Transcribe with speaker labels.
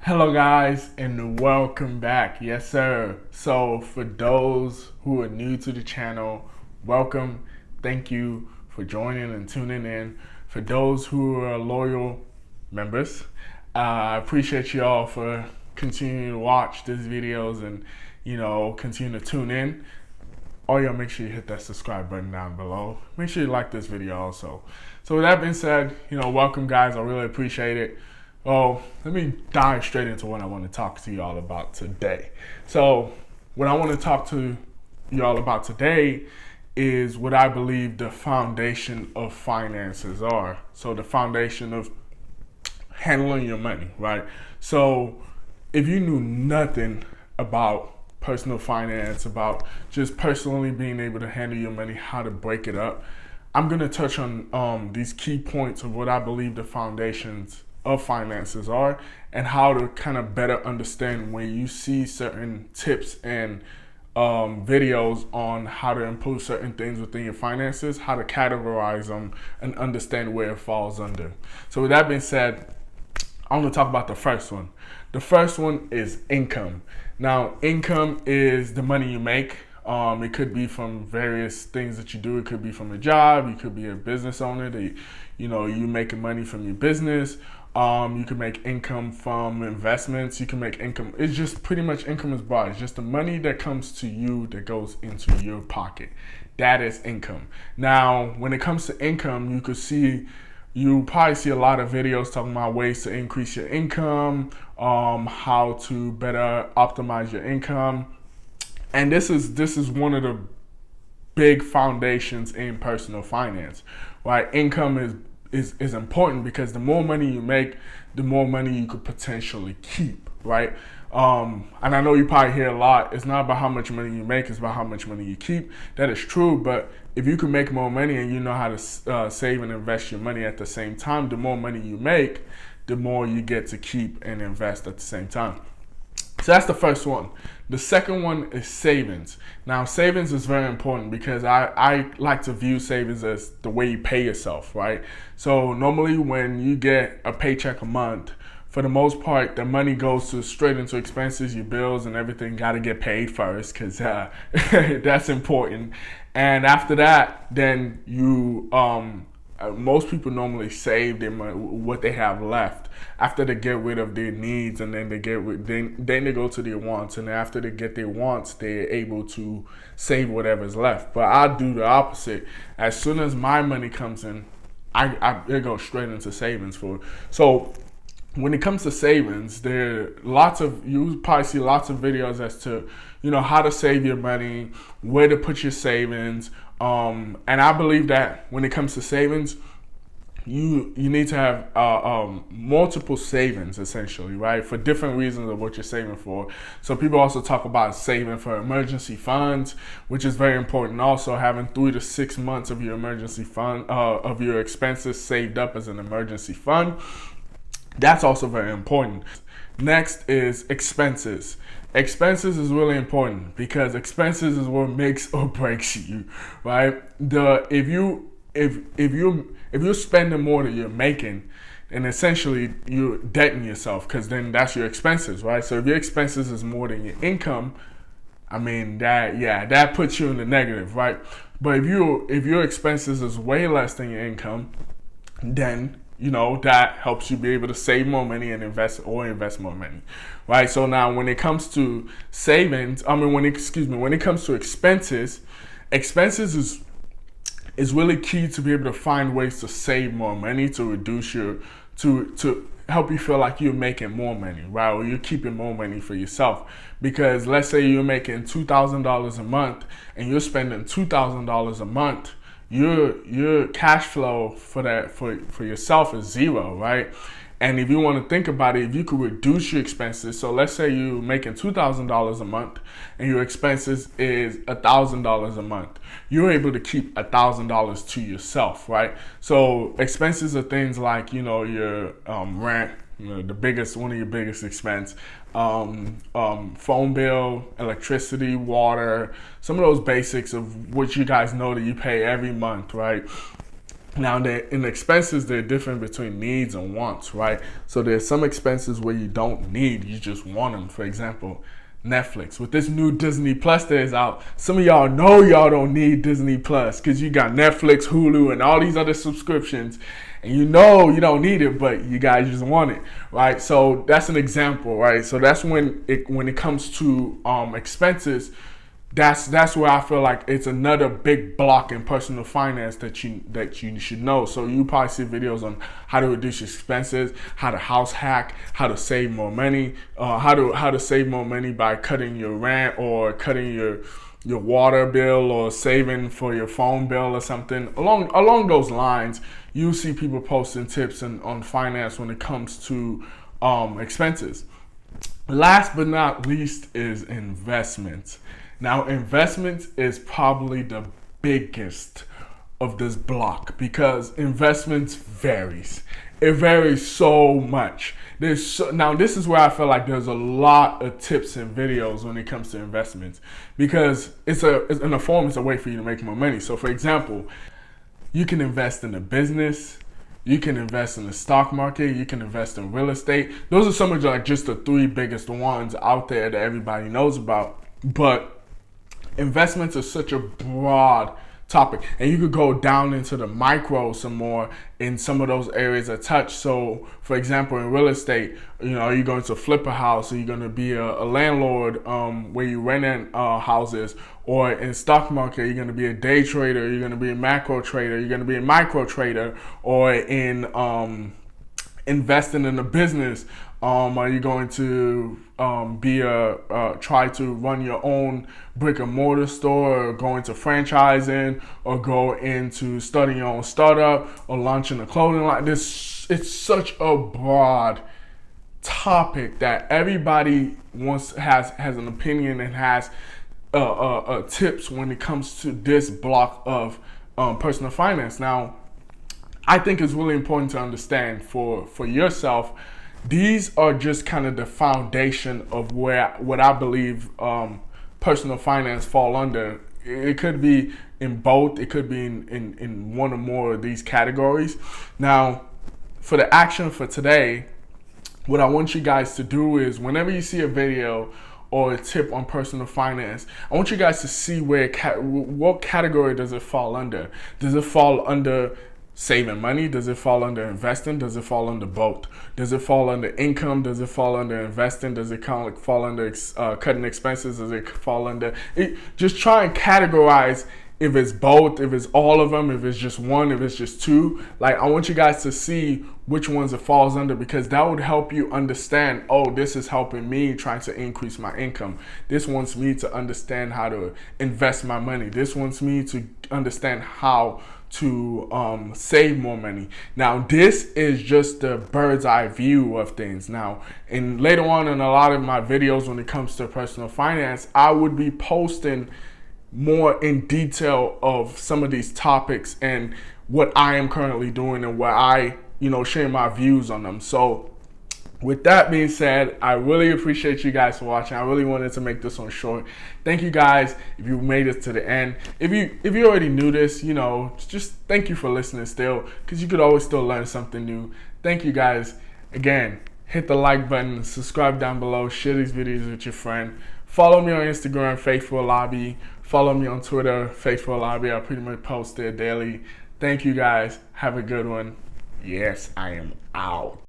Speaker 1: Hello guys and welcome back. Yes sir. So for those who are new to the channel, welcome. Thank you for joining and tuning in. For those who are loyal members, I appreciate you all for continuing to watch these videos and continue to tune in. Oh yeah, make sure you hit that subscribe button down below. Make sure you like this video also. So with that being said, welcome guys. I really appreciate it. Well, let me dive straight into what I want to talk to y'all about today. So what I want to talk to y'all about today is what I believe the foundation of finances are. So the foundation of handling your money, right? So if you knew nothing about personal finance, about just personally being able to handle your money, how to break it up, I'm going to touch on these key points of what I believe the foundations of finances are and how to kind of better understand when you see certain tips and videos on how to improve certain things within your finances, how to categorize them and understand where it falls under. So with that being said, I'm going to talk about the first one. The first one is income. Now, income is the money you make. It could be from various things that you do. It could be from a job. You could be a business owner that, you making money from your business. You can make income from investments. You can make income. It's just pretty much income is broad. It's just the money that comes to you that goes into your pocket. That is income. Now, when it comes to income, you probably see a lot of videos talking about ways to increase your income, how to better optimize your income. And this is one of the big foundations in personal finance, right? Income is important because the more money you make, the more money you could potentially keep, right? And I know you probably hear a lot, it's not about how much money you make, it's about how much money you keep. That is true, but if you can make more money and you know how to save and invest your money at the same time, the more money you make, the more you get to keep and invest at the same time. So that's the first one. The second one is savings. Now, savings is very important because I like to view savings as the way you pay yourself, right? So normally when you get a paycheck a month, for the most part, the money goes straight into expenses, your bills and everything got to get paid first because that's important. And after that, then most people normally save their money, what they have left after they get rid of their needs, and then then they go to their wants, and after they get their wants, they're able to save whatever's left. But I do the opposite. As soon as my money comes in, it goes straight into savings for. So when it comes to savings, you probably see lots of videos as to how to save your money, where to put your savings. And I believe that when it comes to savings, you need to have multiple savings essentially, right? For different reasons of what you're saving for. So people also talk about saving for emergency funds, which is very important. Also having 3 to 6 months of your emergency fund, of your expenses saved up as an emergency fund. That's also very important. Next is expenses. Expenses is really important because expenses is what makes or breaks you, right? If you're spending more than you're making, and essentially you're debting yourself because then that's your expenses, right? So if your expenses is more than your income, I mean that puts you in the negative, right? But if your expenses is way less than your income, then that helps you be able to save more money and invest more money, right? So now when it comes to savings, when it comes to expenses is really key to be able to find ways to save more money, to reduce to help you feel like you're making more money, right? Or you're keeping more money for yourself. Because let's say you're making $2,000 a month and you're spending $2,000 a month, your cash flow for yourself is zero, right? And if you want to think about it, if you could reduce your expenses, so let's say you're making $2,000 a month and your expenses is $1,000 a month, you're able to keep $1,000 to yourself, right? So expenses are things like your rent, one of your biggest expense, phone bill, electricity, water, some of those basics of what you guys know that you pay every month, right? Now, in expenses, they're different between needs and wants, right? So there's some expenses where you don't need, you just want them. For example, Netflix. With this new Disney Plus that is out, some of y'all know y'all don't need Disney Plus because you got Netflix, Hulu, and all these other subscriptions, and you know you don't need it, but you guys just want it, right? So that's an example, right? So that's when it comes to expenses. That's where I feel like it's another big block in personal finance that you should know. So you probably see videos on how to reduce expenses, how to house hack, how to save more money, how to save more money by cutting your rent or cutting your water bill or saving for your phone bill or something along those lines. You see people posting tips on finance when it comes to expenses. Last but not least is investments. Now, investments is probably the biggest of this block because investments varies. It varies so much. Now, this is where I feel like there's a lot of tips and videos when it comes to investments because it's in a form, it's a way for you to make more money. So, for example, you can invest in a business. You can invest in the stock market. You can invest in real estate. Those are some of just the 3 biggest ones out there that everybody knows about. But investments are such a broad topic, and you could go down into the micro some more in some of those areas I touch. So, for example, in real estate, are you going to flip a house? Are you going to be a landlord where you rent houses? Or in stock market, you're going to be a day trader? You're going to be a macro trader? You're going to be a micro trader? Or in investing in a business? Are you going to try to run your own brick and mortar store, or go into franchising, or go into starting your own startup, or launching a clothing line? It's such a broad topic that everybody has an opinion and has tips when it comes to this block of personal finance. Now, I think it's really important to understand for yourself. These are just kind of the foundation of what I believe personal finance fall under. It could be in both. It could be in one or more of these categories. Now, for the action for today, what I want you guys to do is whenever you see a video or a tip on personal finance, I want you guys to see what category does it fall under. Does it fall under saving money? Does it fall under investing? Does it fall under both? Does it fall under income? Does it fall under investing? Does it kind of like fall under cutting expenses? Does it fall under it? Just try and categorize if it's both, if it's all of them, if it's just one, if it's just two. Like, I want you guys to see which ones it falls under, because that would help you understand, oh, this is helping me trying to increase my income. This wants me to understand how to invest my money. This wants me to understand how to save more money. Now, this is just the bird's eye view of things. Now, and later on in a lot of my videos when it comes to personal finance, I would be posting more in detail of some of these topics and what I am currently doing and what I, share my views on them. So with that being said, I really appreciate you guys for watching. I really wanted to make this one short. Thank you guys if you made it to the end. If you already knew this, just thank you for listening still, because you could always still learn something new. Thank you guys. Again, hit the like button, subscribe down below, share these videos with your friend. Follow me on Instagram, Faithful Lobby. Follow me on Twitter, Faithful Lobby. I pretty much post there daily. Thank you guys. Have a good one. Yes, I am out.